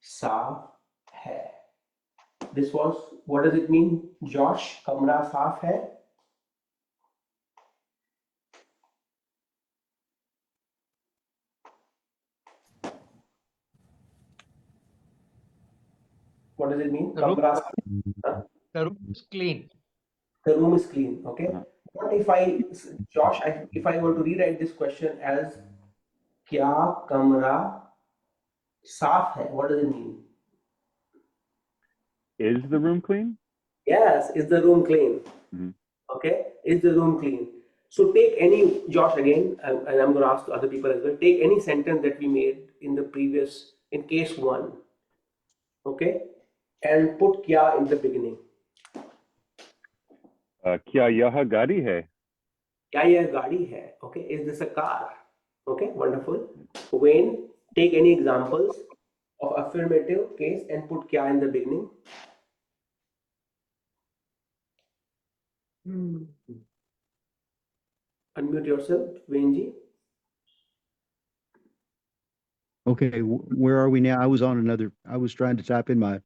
saaf hai. This was, what does it mean, Josh? Kamra saaf hai. What does it mean? Kamra saaf. Huh? The room is clean. The room is clean. Okay. What if Josh, if I were to rewrite this question as kya kamra saaf hai, what does it mean? Is the room clean? Yes, is the room clean? Mm-hmm. Okay, is the room clean? So take any, Josh again, and I'm going to ask other people as well, take any sentence that we made in the previous, in case 1, okay, and put kya in the beginning. क्या यह गाड़ी है? क्या यह गाड़ी है? Okay, is this a car? Okay, wonderful. Wayne, take any examples of affirmative case and put kya in the beginning. Unmute yourself, Wayne ji. Okay, where are we now? I was trying to type in my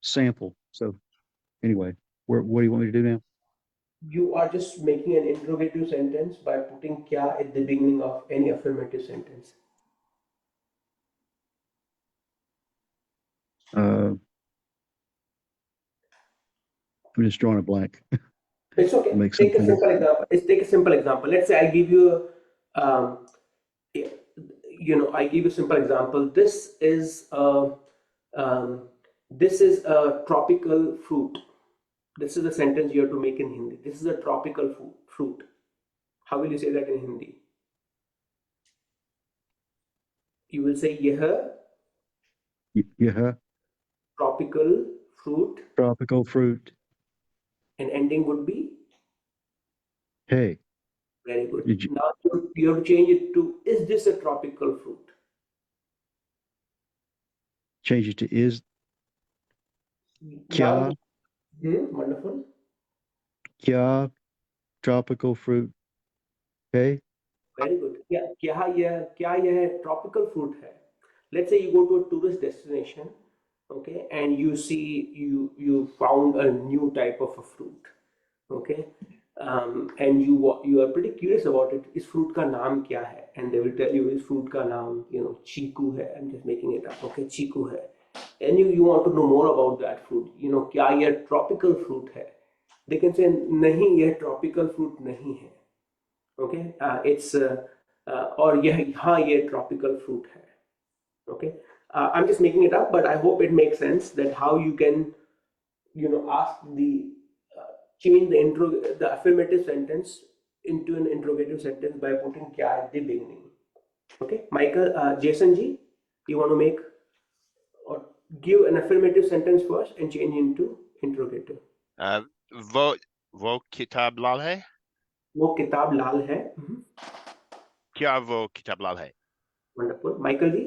sample. So anyway, what do you want me to do now? You are just making an interrogative sentence by putting kya at the beginning of any affirmative sentence. I'm just drawing a blank. It's okay. Take a simple example. Let's take a simple example. Let's say I give you, I give you a simple example. This is a tropical fruit. This is the sentence you have to make in Hindi. This is a tropical fruit. How will you say that in Hindi? You will say yeh Yeah, tropical fruit, tropical fruit. and ending would be Hey, very good. did you Now you have to change it to, is this a tropical fruit? change it to is? Now, Kya, wonderful. kya tropical fruit? Hey, Very good. क्या यह tropical fruit है? Let's say you go to a tourist destination, okay, and you found a new type of a fruit, okay, and you are pretty curious about it. इस fruit का नाम क्या है? And they will tell you इस fruit का नाम चीकू है. I'm just making it up, okay, चीकू है. And you want to know more about that fruit. क्या यह tropical fruit है? They can say नहीं, यह tropical fruit नहीं है. Okay, it's और ये tropical fruit है. Okay, I'm just making it up, but I hope it makes sense that how you can ask change the affirmative sentence into an interrogative sentence by putting kya at the beginning. Okay, Michael, Jason ji, you want to make or give an affirmative sentence first and change into interrogative. वो किताब लाल है? वो किताब लाल है. क्या वो किताब लाल है? Wonderful. Michael ji?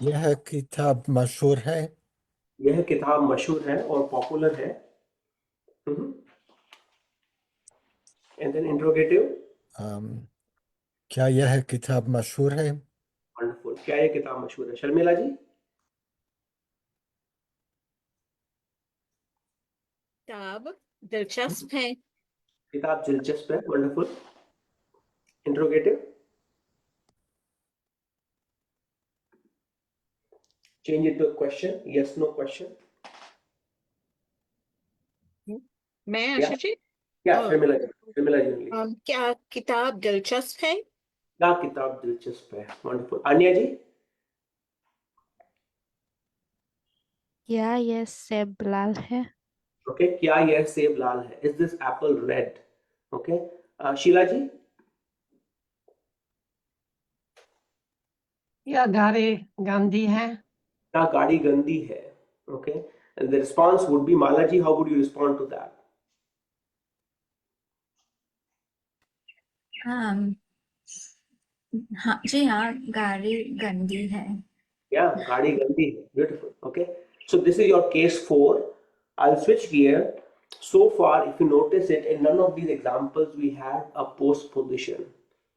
यह किताब मशहूर है. यह किताब मशहूर है और पॉपुलर है. And then interrogative. क्या यह किताब मशहूर है? Wonderful. क्या यह किताब मशहूर है? शर्मिला जी? किताब दिलचस्प है. किताब दिलचस्प है. Wonderful. Interrogative. Change it to a question. Yes, no question. मैं Yeah. आशु जी? Yeah, Oh. Shर्मिला जी only. क्या किताब दिलचस्प है? क्या किताब दिलचस्प है? Wonderful. आन्या जी? क्या यह सेब लाल है? Okay. क्या यह सेब लाल है? Is this apple red? Okay. Sheila जी? यह गाड़ी गंदी है. क्या गाड़ी गंदी है? Okay. And the response would be, Mala ji, how would you respond to that? हाँ जी हाँ गाड़ी गंदी है. Yeah, गाड़ी गंदी है. Beautiful. Okay. So this is your case 4. I'll switch gear. So far, if you notice it, in none of these examples we had a postposition.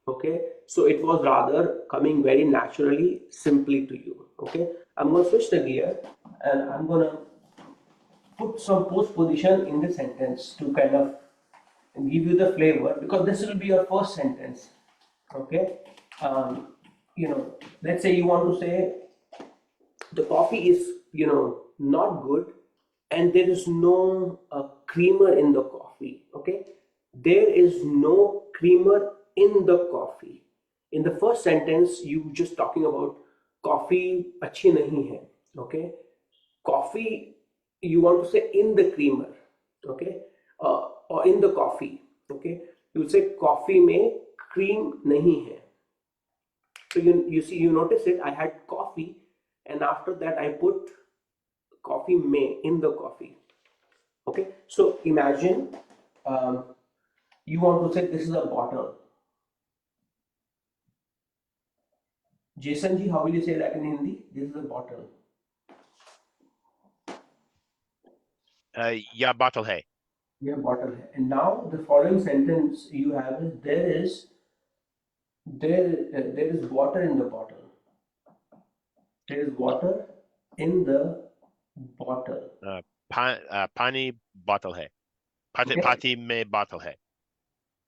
Okay. So it was rather coming very naturally, simply to you. Okay. I'm going to switch the gear and I'm going to put some postposition in the sentence to kind of give you the flavor, because this will be your first sentence. Okay. Let's say you want to say the coffee is not good and there is no creamer in the coffee. Okay, there is no creamer in the coffee. In the first sentence you just talking about coffee अच्छी नहीं है. Okay, coffee you want to say in the creamer. Okay, or in the coffee. Okay, you will say coffee में cream नहीं है. So you notice it, I had coffee and after that I put coffee may in the coffee. Okay, so imagine you want to say this is a bottle. Jason ji, how will you say that in Hindi? This is a bottle. या bottle है. Yeah, bottle hai. And now the following sentence you have is there is water in the bottle. There is water in the bottle. पानी bottle है. Okay. पानी में bottle है.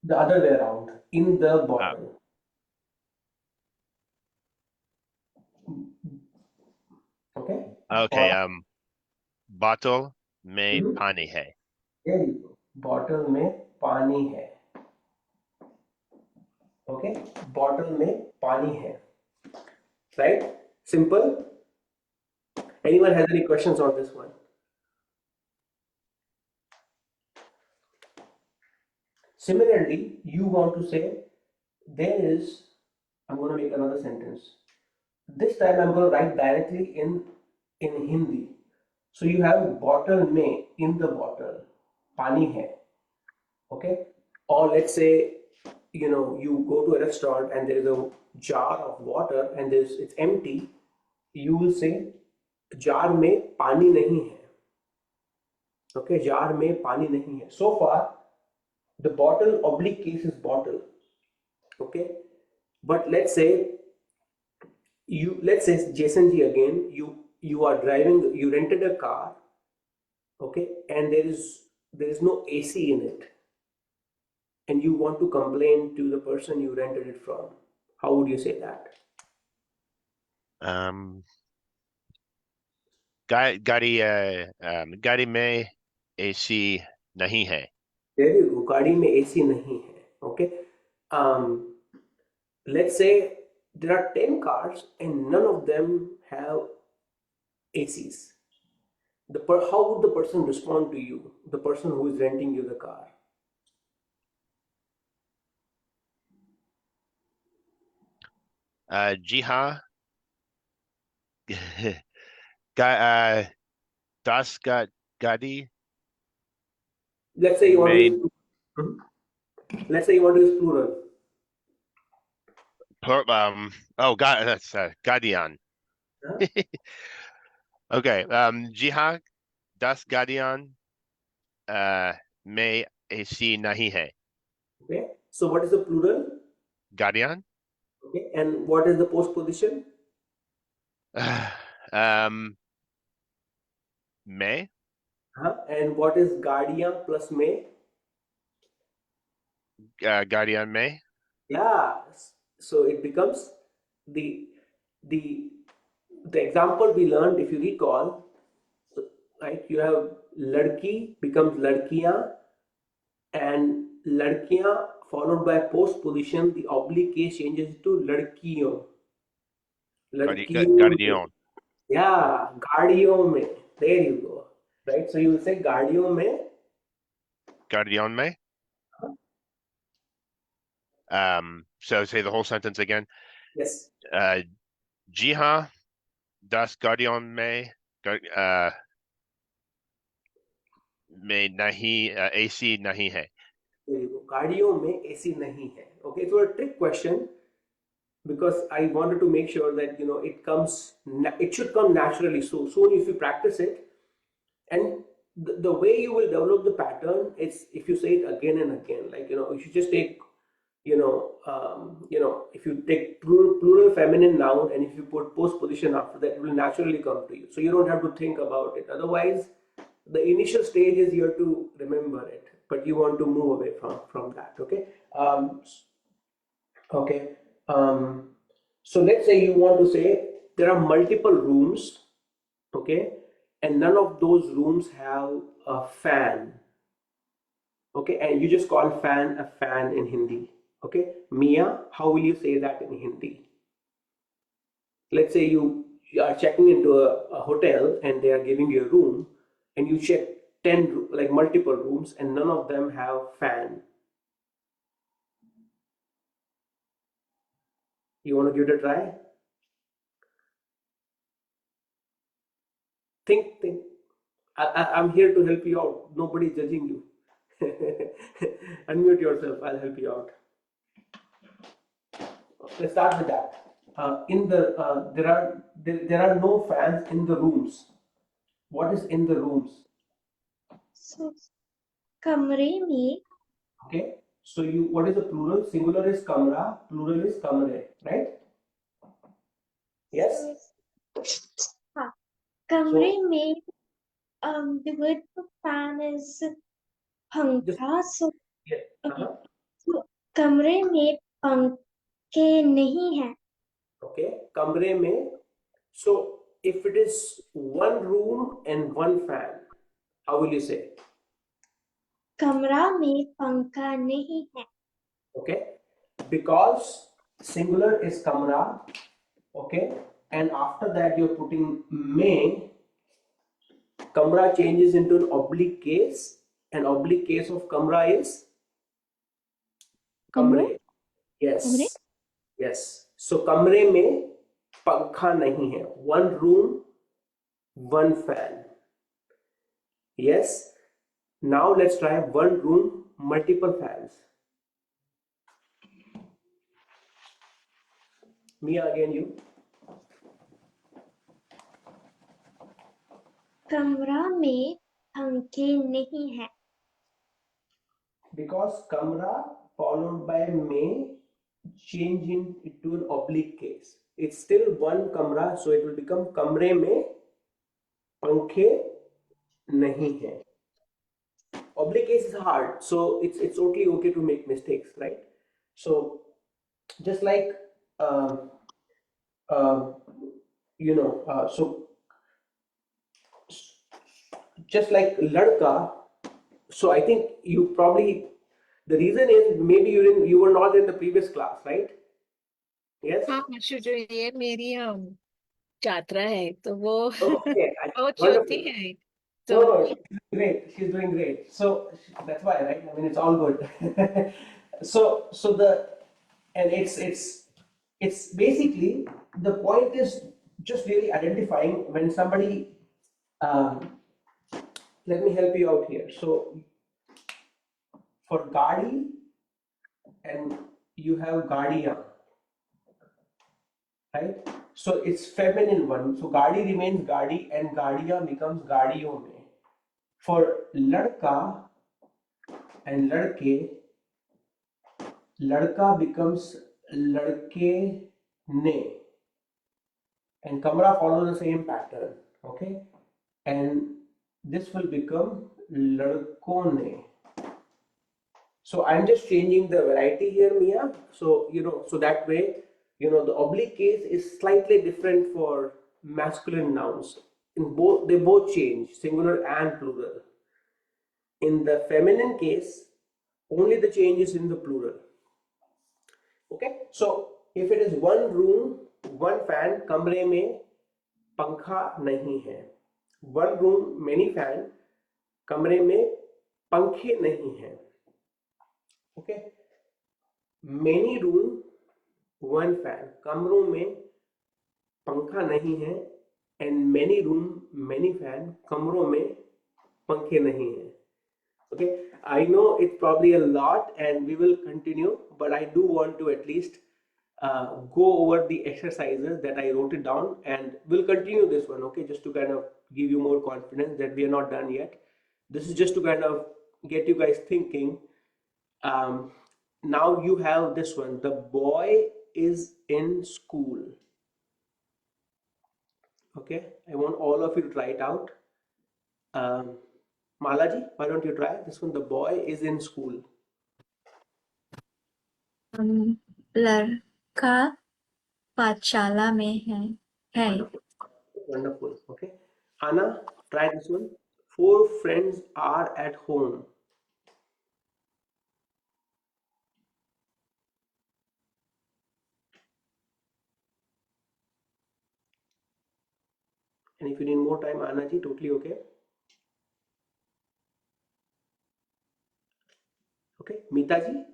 The other way around, in the bottle. Okay. Okay. Bottle में पानी है. There you go. Bottle में पानी है. Okay, bottle में पानी है. Right? Simple. Anyone has any questions on this one? Similarly, you want to say there is, I'm going to make another sentence. This time I'm going to write directly in Hindi. So you have bottle में, in the bottle, पानी है. Okay? Or let's say, you go to a restaurant and there is a jar of water and it's empty. You will say jar में पानी नहीं है. Okay, jar में पानी नहीं है. So far, the bottle oblique case is bottle. Okay, but let's say Jason ji again, you are driving, you rented a car. Okay, and there is no AC in it, and you want to complain to the person you rented it from. How would you say that? गाड़ी में AC नहीं है. There you go. गाड़ी में AC नहीं है. Okay. Let's say there are 10 cars and none of them have ACs. How would the person respond to you? The person who is renting you the car. जी हाँ. 10 गाड़ी. Let's say you want to use, let's say you want to use plural. God, that's Guardian. Huh? Okay. जी हाँ, 10 गाड़ियाँ में AC नहीं है. Okay. So what is the plural? गाड़ियाँ. Okay. And what is the postposition? में. And what is गाड़ियाँ plus में? गाड़ियाँ में. Yeah. So it becomes the example we learned, if you recall, right? You have ladki becomes ladkiyan, and ladkiyan followed by postposition, the oblique case changes to ladkiyon. गाड़ियों. Yeah, गाड़ियों में. There you go. Right? So you will say गाड़ियों में. गाड़ियों में. So say the whole sentence again. Yes. जी हाँ, 10 गाड़ियों में नहीं AC नहीं है. There you go. गाड़ियों में AC नहीं है. Okay, so a trick question, because I wanted to make sure that it should come naturally. So soon if you practice it, and the way you will develop the pattern is if you say it again and again. Like if you just take if you take plural feminine noun and if you put postposition after that, it will naturally come to you. So you don't have to think about it. Otherwise, the initial stage is you have to remember it, but you want to move away from that. Okay. Okay. So let's say you want to say there are multiple rooms. Okay, and none of those rooms have a fan. Okay, and you just call fan a fan in Hindi. Okay, Mia, how will you say that in Hindi? Let's say you are checking into a hotel and they are giving you a room, and you check 10 like multiple rooms and none of them have fan. You want to give it a try? Think. I'm here to help you out. Nobody's judging you. Unmute yourself. I'll help you out. Let's start with that. There are no fans in the rooms. What is in the rooms? So, कमरे में. Okay. So what is the plural? Singular is kamra. Plural is kamre. Right? Yes. हाँ. कमरे में. The word for fan is पंखा. So, okay. So कमरे में पंखे नहीं हैं. Okay. कमरे में. So if it is one room and one fan, how will you say? कमरा में पंखा नहीं है. Okay. because singular is kamra, okay, and after that you're putting may, kamra changes into an oblique case, and oblique case of kamra is kamre. Yes, yes. So kamre में पंखा नहीं है. One room, one fan. Yes. Now let's try one room, multiple fans. Mia, again you. कमरा में पंखे नहीं है. Because kamra followed by may change into an oblique case. It's still one kamra, so it will become kamre में पंखे नहीं है. Oblique case is hard, so it's totally okay to make mistakes, right? So just like so just like ladka. So I think you probably, the reason is maybe you were not in the previous class, right? Yes. हाँ जो ये मेरी छात्रा है तो वो Okay. वो छोटी Wonderful. है No, तो she's doing great. She's doing great. So that's why, right? I mean, it's all good. so it's basically, the point is just really identifying when somebody. Let me help you out here. So for gadi, and you have guardian, right? So it's feminine one. So gadi remains gadi and guardian becomes guardiyo mein. For ladka and ladke, ladka becomes ladke ne, and kamra follows the same pattern, okay? And this will become ladko ne. So I'm just changing the variety here, Mia. So so that way, the oblique case is slightly different for masculine nouns. In both, they both change, singular and plural. In the feminine case, only the change is in the plural. Okay, so if it is one room, one fan, kamre mein pankha nahi hai. One room, many fan, kamre mein pankhe nahi hai. Okay, many room, one fan, कमरों में पंखा नहीं है, and many room, many fan, कमरों में पंखे नहीं है. Okay, I know it's probably a lot and we will continue, but I do want to at least go over the exercises that I wrote it down, and we'll continue this one, okay, just to kind of give you more confidence that we are not done yet. This is just to kind of get you guys thinking. Now you have this one, the boy is in school. Okay, I want all of you to try it out. Malaji, why don't you try this one? The boy is in school. लड़का पाठशाला में है. Wonderful. Okay, Anna, try this one. 4 friends are at home. And if you need more time, Anna ji, totally okay. Okay, Meeta ji.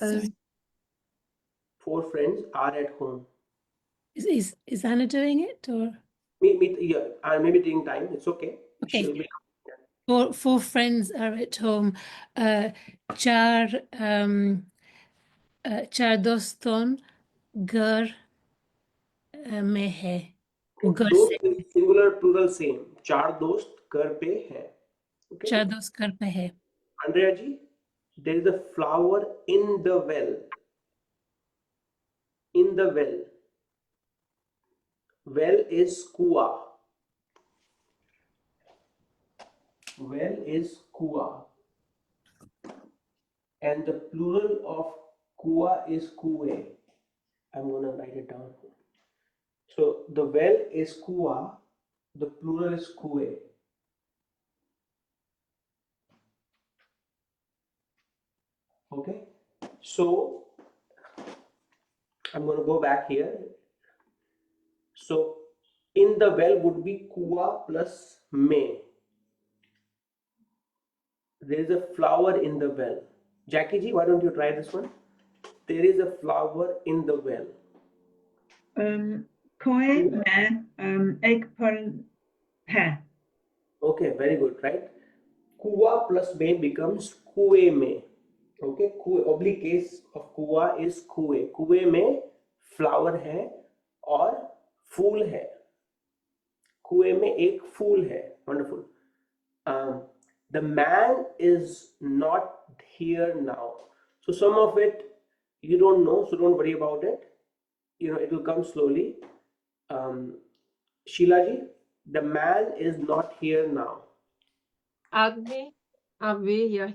Sorry. 4 friends are at home. Is Anna doing it or? Yeah, I may be taking time. It's okay. Okay. She'll be. Four friends are at home. चार दोस्तों घर में है. घर से. दोस्त singular plural same. 4 दोस्त घर पे हैं. Okay. चार दोस्त घर पे है. Andrea ji, there is a flower in the well. In the well. Well is kua. Well is kua. And the plural of kua is kue. I'm gonna write it down. So the well is kua, the plural is kue. Okay, so I'm going to go back here. So in the well would be kua plus me. There is a flower in the well. Jackie ji, why don't you try this one? There is a flower in the well. Koe me ek pun hai. Okay, very good, right? Kua plus me becomes kue me. Okay, oblique case of kua is kue. Kue में flower है और फूल है. कुएं में एक फूल है. Wonderful. The man is not here now. So some of it you don't know, so don't worry about it. You know, it will come slowly. Sheila ji, the man is not here now. आदमी अभी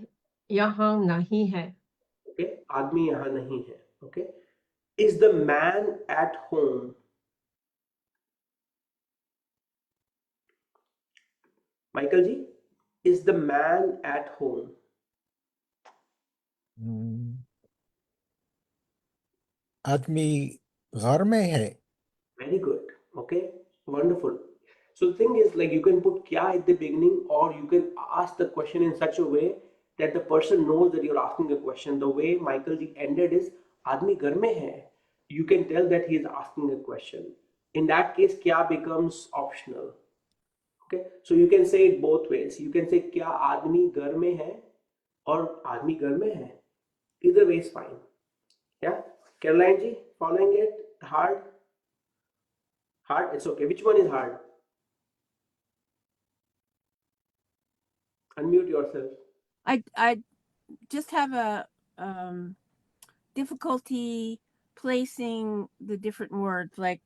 यहाँ नहीं है. Okay, आदमी यहाँ नहीं है. Okay, is the man at home? Michael ji, is the man at home? आदमी घर में है. Very good. Okay, wonderful. So the thing is, like, you can put kya at the beginning, or you can ask the question in such a way that the person knows that you're asking a question. The way Michael ji ended is आदमी घर में है. You can tell that he is asking a question. In that case, kya becomes optional. Okay, so you can say it both ways. You can say क्या आदमी घर में है और आदमी घर में है. Either way is fine. Yeah, Caroline ji, following it hard. Hard, it's okay. Which one is hard? Unmute yourself. I just have a difficulty placing the different words, like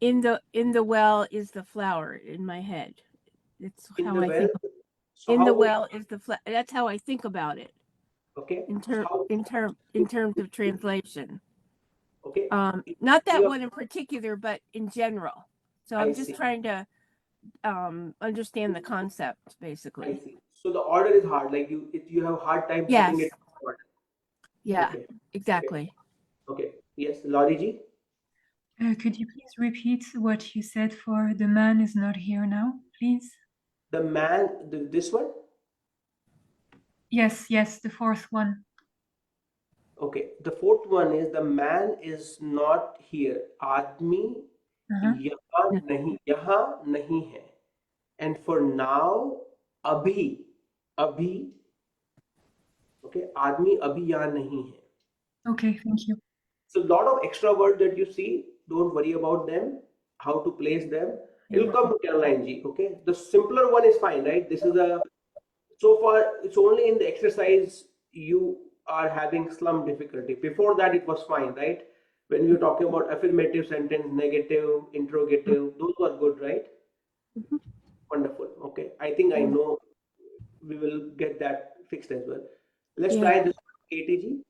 in the well is the flower in my head. It's how I think. So in the well is the flower. That's how I think about it. Okay. In terms of translation. Okay. Not that one in particular, but in general. So I'm just see. trying to understand the concept, basically. I see. So the order is hard. Like you have a hard time Yes. putting it in order. Yeah, Okay. exactly. Okay. Yes, Laurie ji. Could you please repeat what you said for the man is not here now, please? The man, this one? Yes, the fourth one. Okay. The fourth one is the man is not here. आदमी यहाँ नहीं है. And for now, अभी. Okay. आदमी अभी यहाँ नहीं है. Okay, thank you. So a lot of extra words that you see, don't worry about them, how to place them. It will come to Caroline ji, okay? The simpler one is fine, right? This is so far, it's only in the exercise you are having some difficulty. Before that, it was fine, right? When we were talking about affirmative sentence, negative, interrogative, those were good, right? Wonderful, okay. I think I know we will get that fixed as well. Let's try this, KTG.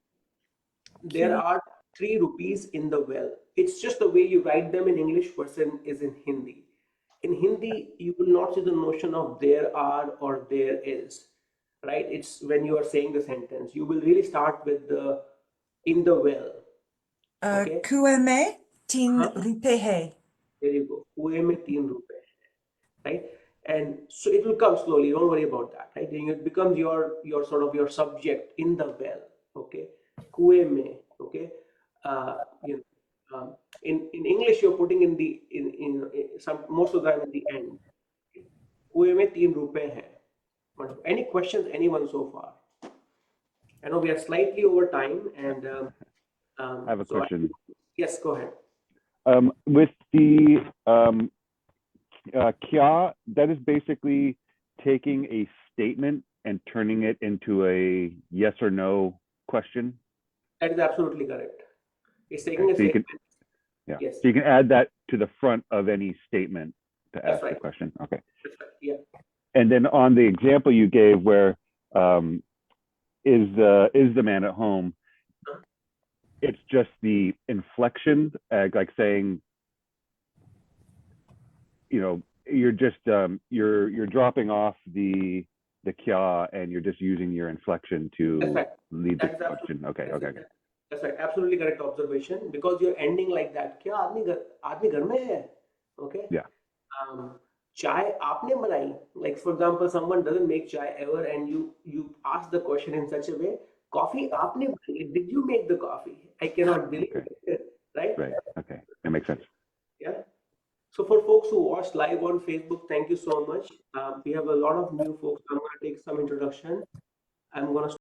There are 3 rupees in the well. It's just the way you write them in English versus is in Hindi. In Hindi, you will not see the notion of there are or there is, right? It's when you are saying the sentence. You will really start with the in the well. Okay? कुएं में 3 रुपए है. There you go. कुएं में 3 रुपए है, right? And so it will come slowly. Don't worry about that, right? Then it becomes your sort of your subject in the well. Okay, कुएं में. Okay, in English you're putting in the in some most of the time in the end. कुएं में 3 रुपए है. Any questions, anyone so far? I know we are slightly over time, and I have a question. Yes, go ahead. With the kya, that is basically taking a statement and turning it into a yes or no question. That is absolutely correct. It's taking a So you statement. can, Yes. So you can add that to the front of any statement to That's ask right. the question. Okay. That's right. Yeah. And then on the example you gave where is the man at home, it's just the inflection, like saying, you know, you're just you're dropping off the the kya and you're just using your inflection to That's right. lead the That's question. Okay, That's okay, it. okay. That's right. Absolutely correct observation. Because you're ending like that. क्या आदमी घर में है? Okay. Yeah. Chai आपने बनाई. Like for example, someone doesn't make chai ever, and you ask the question in such a way. Coffee आपने बनाई. Did you make the coffee? I cannot believe it. Right? Right. Okay. That makes sense. Yeah. So for folks who watched live on Facebook, thank you so much. We have a lot of new folks. I'm going to take some introduction. I'm going to